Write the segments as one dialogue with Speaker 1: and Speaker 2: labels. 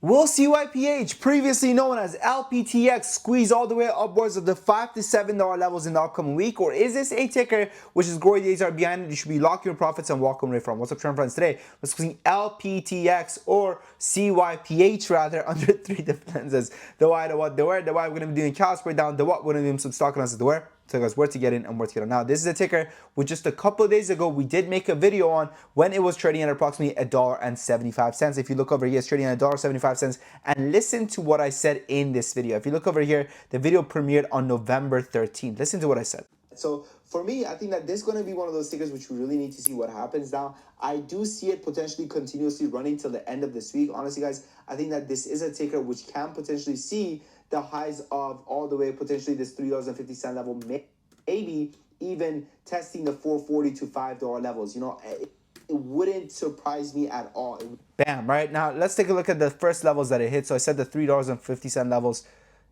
Speaker 1: Will CYPH, previously known as LPTX, squeeze all the way upwards of the $5 to $7 levels in the upcoming week? Or is this a ticker which is glory days are behind it? You should be locking your profits and walking away from. What's up, friends? Today, we're discussing LPTX or CYPH rather under three different lenses. The why, the what, the where. The why we're going to be doing calories breakdown. The what we're going to be doing some stock analysis. The where. So guys, where to get in and where to get out. Now, this is a ticker which just a couple of days ago we did make a video on when it was trading at approximately $1.75. If you look over here, it's trading at $1.75, and listen to what I said in this video. If you look over here, the video premiered on November 13th. Listen to what I said. So for me, I think that this is going to be one of those tickers which we really need to see what happens. Now, I do see it potentially continuously running till the end of this week. Honestly, guys, I think that this is a ticker which can potentially see the highs of all the way potentially this $3.50 level, maybe even testing the $4.40 to $5 levels. You know, it wouldn't surprise me at all. Bam, right? Now, let's take a look at the first levels that it hit. So I said the $3.50 levels.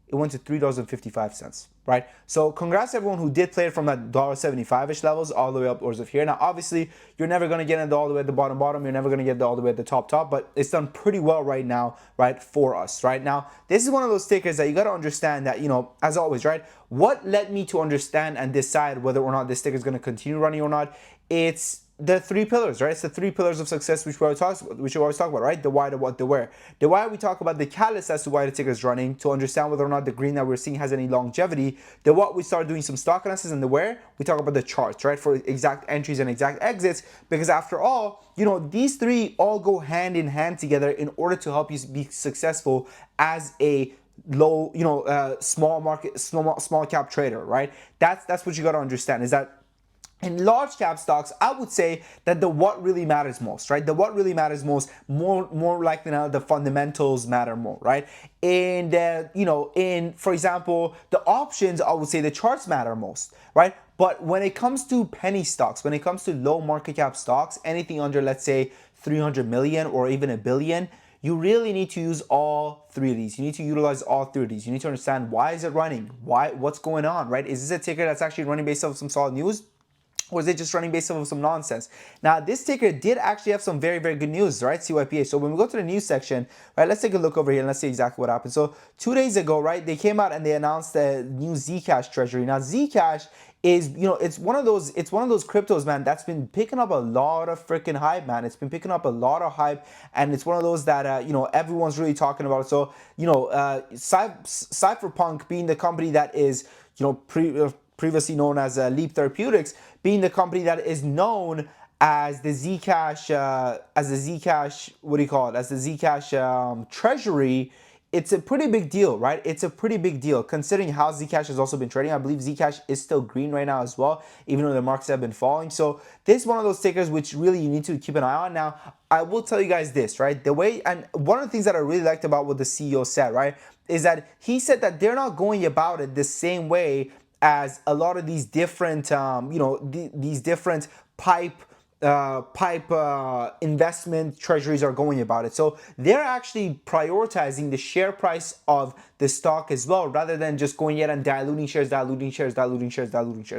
Speaker 1: It went to $3.55, right? So congrats to everyone who did play it from that $1.75-ish levels all the way upwards of here. Now, obviously, you're never going to get it all the way at the bottom. You're never going to get it all the way at the top, but it's done pretty well right now, right, for us, right? Now, this is one of those tickers that you got to understand that, you know, as always, right, what led me to understand and decide whether or not this ticker is going to continue running or not? It's the three pillars, right? It's the three pillars of success which we always talk about, right? The why, the what, the where. The why, we talk about the catalyst as to why the ticker is running to understand whether or not the green that we're seeing has any longevity. The what, we start doing some stock analysis, and the where, we talk about the charts, right? For exact entries and exact exits, because after all, you know, these three all go hand in hand together in order to help you be successful as a low, you know, small market, small cap trader, right? That's what you got to understand, is that in large cap stocks, I would say that the what really matters most, right? The what really matters most, more likely now the fundamentals matter more, right? And you know, for example, the options, I would say the charts matter most, right? But when it comes to penny stocks, when it comes to low market cap stocks, anything under, let's say, 300 million or even a billion, you really need to use all three of these. You need to utilize all three of these. You need to understand, why is it running? What's going on, right? Is this a ticker that's actually running based off some solid news? Or is it just running based off of some nonsense? Now, this ticker did actually have some very, very good news, right? CYPH. So when we go to the news section, right, let's take a look over here and let's see exactly what happened. So 2 days ago, right, they came out and they announced the new Zcash treasury. Now, Zcash is, you know, it's one of those cryptos, man, that's been picking up a lot of freaking hype, man. It's been picking up a lot of hype, and it's one of those that you know, everyone's really talking about. So, you know, Cypherpunk being the company that is, you know, previously known as Leap Therapeutics, being the company that is known as the Zcash, what do you call it? As the Zcash treasury. It's a pretty big deal, right? It's a pretty big deal considering how Zcash has also been trading. I believe Zcash is still green right now as well, even though the markets have been falling. So this is one of those tickers which really you need to keep an eye on. Now, I will tell you guys this, right? The way, and one of the things that I really liked about what the CEO said, right, is that he said that they're not going about it the same way as a lot of these different, you know, these different pipe investment treasuries are going about it. So they're actually prioritizing the share price of the stock as well, rather than just going yet and diluting shares,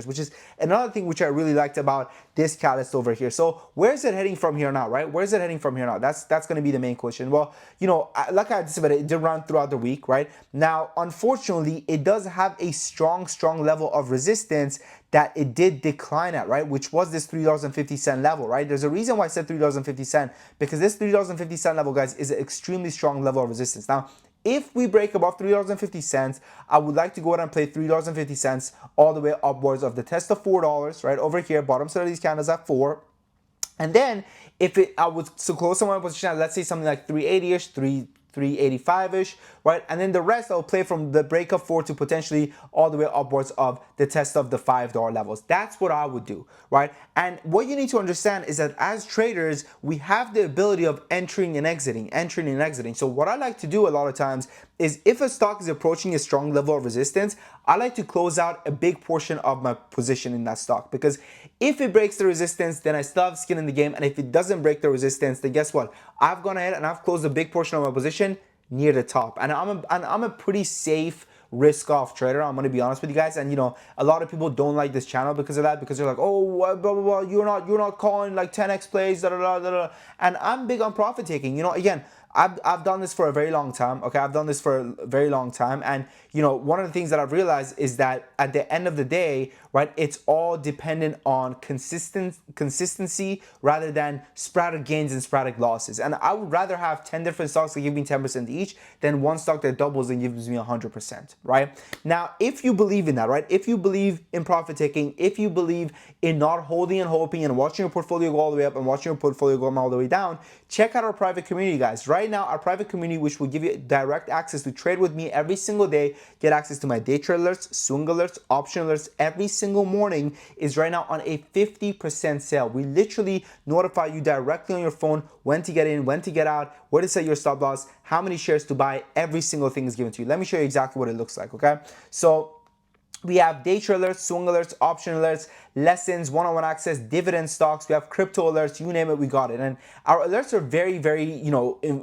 Speaker 1: which is another thing which I really liked about this catalyst over here. So where's it heading from here now, right? Where's it heading from here now? That's going to be the main question. Well, you know, like I anticipated, it did run throughout the week, right? Now, unfortunately, it does have a strong level of resistance that it did decline at, right? Which was this $3.50 level, right? There's a reason why I said $3.50, because this $3.50 level, guys, is an extremely strong level of resistance. Now, if we break above $3.50, I would like to go ahead and play $3.50 all the way upwards of the test of $4, right? Over here, bottom side of these candles at 4. And then if I would so close on my position at, let's say, something like 380-ish, 385-ish, right? And then the rest I'll play from the break of 4 to potentially all the way upwards of the test of the $5 levels. That's what I would do, right? And what you need to understand is that as traders, we have the ability of entering and exiting. So what I like to do a lot of times is, if a stock is approaching a strong level of resistance, I like to close out a big portion of my position in that stock, because if it breaks the resistance, then I still have skin in the game. And if it doesn't break the resistance, then guess what? I've gone ahead and I've closed a big portion of my position near the top. And I'm a pretty safe risk-off trader. I'm going to be honest with you guys. And, you know, a lot of people don't like this channel because of that, because they're like, oh, blah, blah, blah, you're not calling like 10x plays, da, da, da, da, da. And I'm big on profit taking. You know, again, I've done this for a very long time. Okay, I've done this for a very long time, and one of the things that I've realized is that at the end of the day, right, it's all dependent on consistency rather than sporadic gains and sporadic losses. And I would rather have 10 different stocks that give me 10% each than one stock that doubles and gives me 100%, right? Now, if you believe in that, right, if you believe in profit taking, if you believe in not holding and hoping and watching your portfolio go all the way up and watching your portfolio go all the way down, check out our private community, guys. Right now, our private community, which will give you direct access to trade with me every single day, get access to my day trade alerts, swing alerts, option alerts every single morning, is right now on a 50% sale. We literally notify you directly on your phone when to get in, when to get out, where to set your stop loss, how many shares to buy. Every single thing is given to you. Let me show you exactly what it looks like, okay? So we have day trade alerts, swing alerts, option alerts, lessons, one-on-one access, dividend stocks. We have crypto alerts, you name it, we got it. And our alerts are very, very,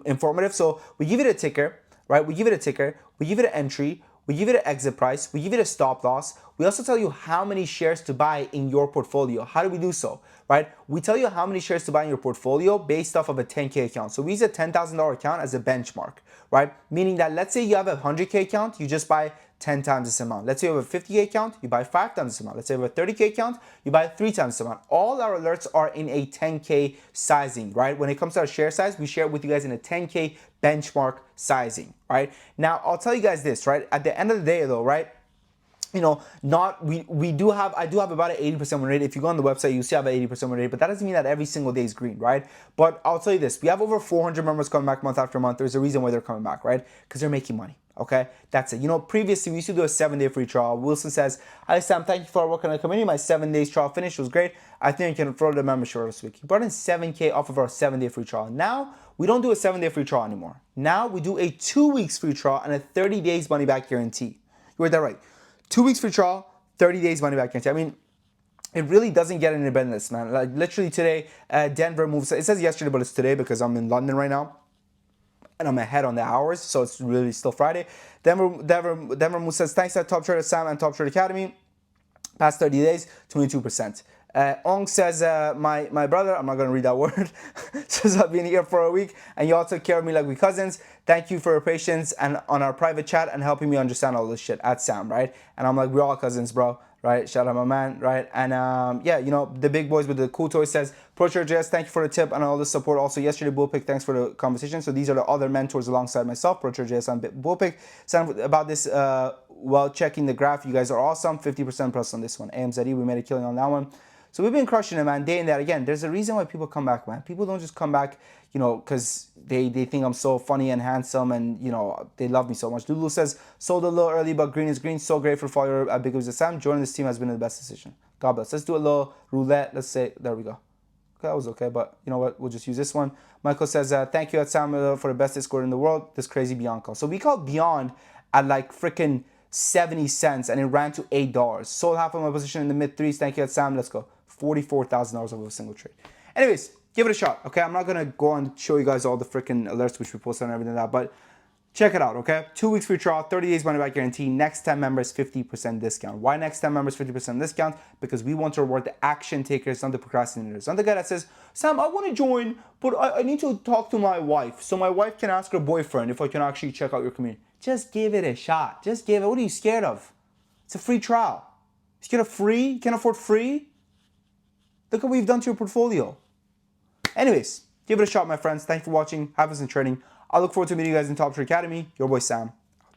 Speaker 1: informative. So we give it a ticker, right? We give it a ticker, we give it an entry, we give it an exit price, we give it a stop loss. We also tell you how many shares to buy in your portfolio. How do we do so, right? We tell you how many shares to buy in your portfolio based off of a 10K account. So we use a $10,000 account as a benchmark, right? Meaning that let's say you have a 100K account, you just buy 10 times this amount. Let's say you have a 50K account, you buy 5 times this amount. Let's say you have a 30K account, you buy 3 times this amount. All our alerts are in a 10K sizing, right? When it comes to our share size, we share it with you guys in a 10K benchmark sizing, right? Now, I'll tell you guys this, right? At the end of the day though, right? I do have about an 80% win rate. If you go on the website, you see I have an 80% win rate, but that doesn't mean that every single day is green, right? But I'll tell you this, we have over 400 members coming back month after month. There's a reason why they're coming back, right? Because they're making money. Okay, that's it. Previously we used to do a 7-day free trial. Wilson says, "Hi Sam, thank you for working on the community. My 7 days trial finished, was great. I think I can throw the membership this week." He brought in 7K off of our 7-day free trial. Now we don't do a 7-day free trial anymore. Now we do a 2 weeks free trial and a 30 days money back guarantee. You heard that right? 2 weeks free trial, 30 days money back guarantee. I mean, it really doesn't get any better than this, man. Like literally today, Denver moves. It says yesterday, but it's today because I'm in London right now. And I'm ahead on the hours, so it's really still Friday. Denver Moose says, "Thanks to Top Trader Sam and Top Trader Academy. Past 30 days, 22%. Ong says, my brother, I'm not going to read that word, says, "I've been here for a week and you all took care of me like we cousins. Thank you for your patience and on our private chat and helping me understand all this shit," at Sam, right? And I'm like, we're all cousins, bro. Right, shout out my man, right? And the big boys with the cool toy says, "Pro Trader JS, thank you for the tip and all the support. Also yesterday, Bullpick, thanks for the conversation." So these are the other mentors alongside myself, Pro Trader JS and Bullpick. Sam, about this, while checking the graph, you guys are awesome. 50% plus on this one. AMZE, we made a killing on that one. So we've been crushing it, man, day in, day out. Again, there's a reason why people come back, man. People don't just come back, because they think I'm so funny and handsome and, they love me so much. Lulu says, "Sold a little early, but green is green. So grateful for your big as Sam. Joining this team has been the best decision. God bless." Let's do a little roulette. Let's say, there we go. Okay, that was okay, but you know what? We'll just use this one. Michael says, "Thank you at Sam for the best Discord in the world. This crazy Beyond call." So we called Beyond at like freaking 70 cents and it ran to $8. Sold half of my position in the mid threes. Thank you at Sam. Let's go. $44,000 over a single trade. Anyways, give it a shot, okay? I'm not gonna go and show you guys all the freaking alerts which we posted and everything like that, but check it out, okay? 2 weeks free trial, 30 days money back guarantee. Next 10 members, 50% discount. Why next 10 members, 50% discount? Because we want to reward the action takers, not the procrastinators. Not the guy that says, "Sam, I want to join, but I need to talk to my wife so my wife can ask her boyfriend if I can actually check out your community." Just give it a shot. Just give it. What are you scared of? It's a free trial. You scared of free? You can't afford free? Look at what you've done to your portfolio. Anyways, give it a shot, my friends. Thanks for watching. Have us in trading. I look forward to meeting you guys in Top Trader Academy. Your boy Sam.